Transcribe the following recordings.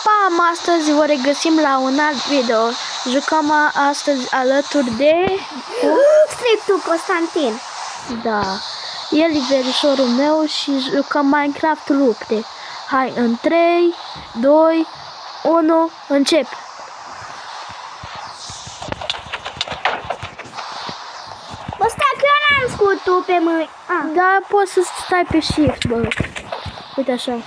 pam! Astăzi vă regăsim la un alt video. Jucăm astăzi alături de... Strictul Constantin. Da. El e verișorul meu și jucăm Minecraft lupte. Hai, în 3, 2, 1, încep! Bă, stai că eu n-am scutul pe mâini. Da, poți să stai pe shift, bă. Uite așa.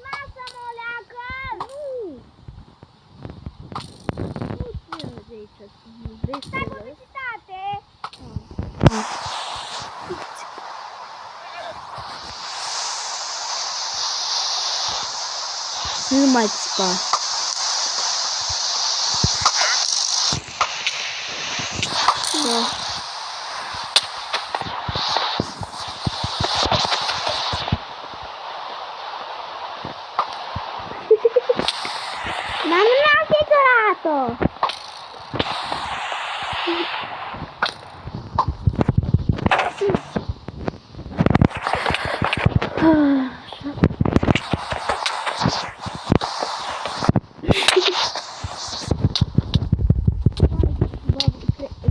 Lasă-mă, leacă! Nu! Stai publicitate! Nu mai țipa. Da. Dar nu mi-am figurat-o!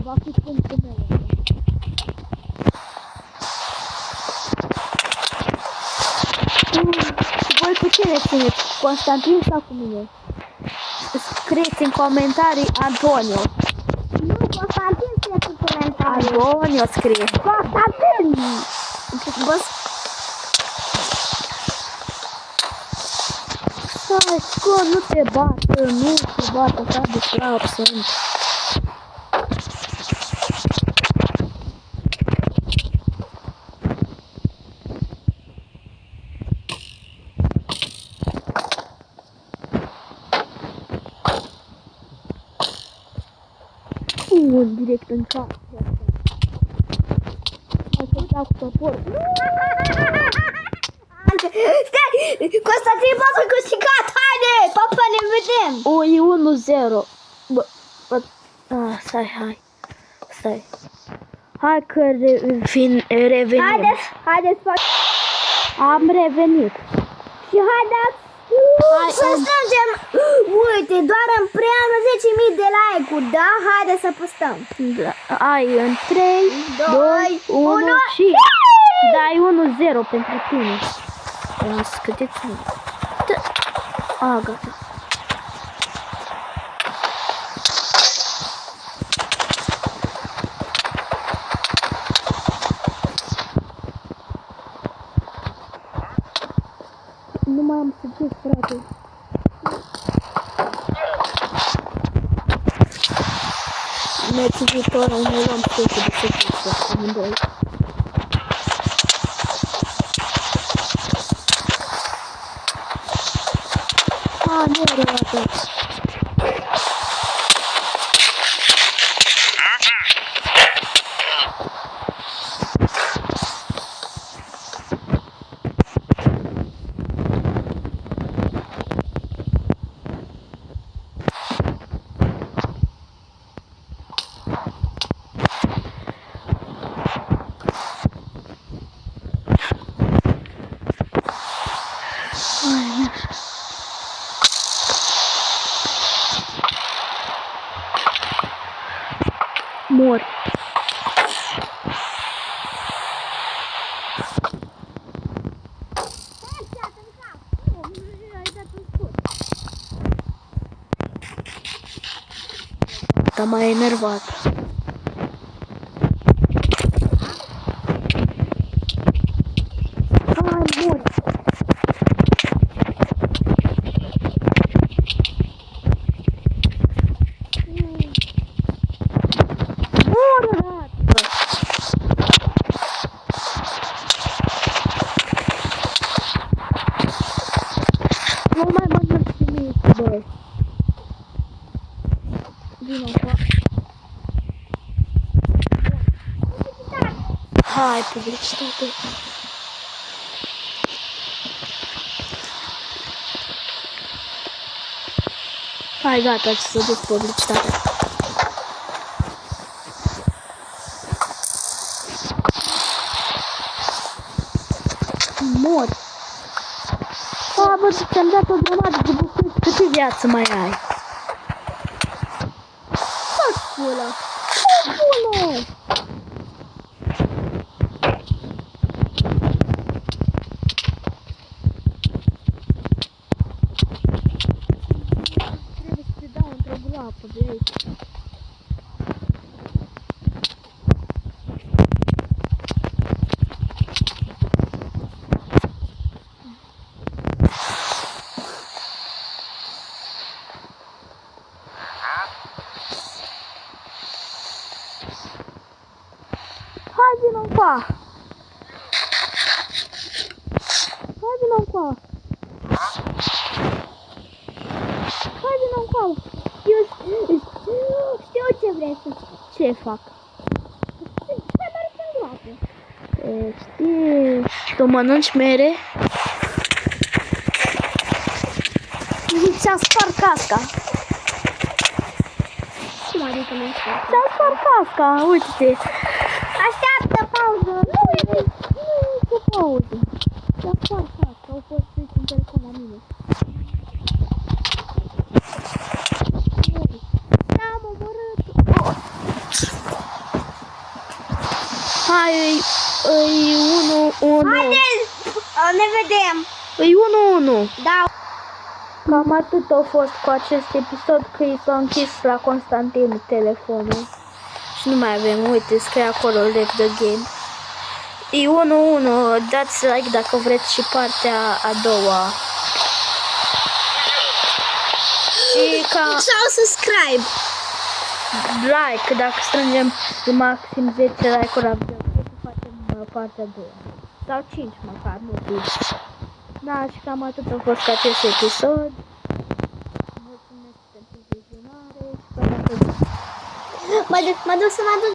Va fi punctul meu. Voi cu cine țineți? Cu Constantin sau cu mine? Scrieți în comentarii Antonio. Nu, Constantin scrie cu comentarii. Antonio scrie. Constantin! Bă, stai, că nu te bată, nu te bată, așa de slab sunt. Direct în cap. Hai să dau cu topor. Stai! Constantin, poți să câștigat! Haide! Papa, ne vedem! O, e 1-0. Bă, stai. Hai că revenim. Haideți, fac... Am revenit. Și haideți să strângem, uite, doar în preamă 10.000 de like-uri, da? Haideți să postăm. Da, ai în 3, 2, 1 și... Dai 1-0 pentru tine. Am scăteți unul. Gata. Nu mai am succes, frate. Meciul viitor ne luăm totul de succes, amândoi. Nu are atât. Mor. Tá mai enervat. Mor. publicitate. Hai, gata, să duc publicitatea. Mor. A, bă, ți-am dat o grămadă de bucăți. Câte viață mai ai? Tot pula. Bună! Trebuie să te dau într-o groapă de aici. Hai, vină încoa! Hai, vină încoa! Hai, vină încoa! Știu ce vrei să... Ce fac? Hai, mă arăt în groapă. Știi, tu mănânci mere? Ți-am spart casca. Cum adică nu-mi spart? Ți-am spart casca, uite-te! Așteaptă pauză. Nu e nicio pauză. Ți-am spart casca, au fost strici un telefon la mine. N-am omorât. Hai, îi 1-1. Haideți, ne vedem. Îi 1-1. Da. Cam atât a fost cu acest episod, că i s-a închis la Constantin telefonul. Și nu mai avem, uite, scrie acolo Left the Game. E 1-1, dați like dacă vreți și partea a doua. Și ca Sau subscribe. like, dacă strângem de maxim 10 like-uri la video, să facem partea a doua. Sau 5 măcar, nu știu. Da, și cam atât a fost cu acest episod. Mulțumesc pentru vizionare și până la Mă duc să mă duc.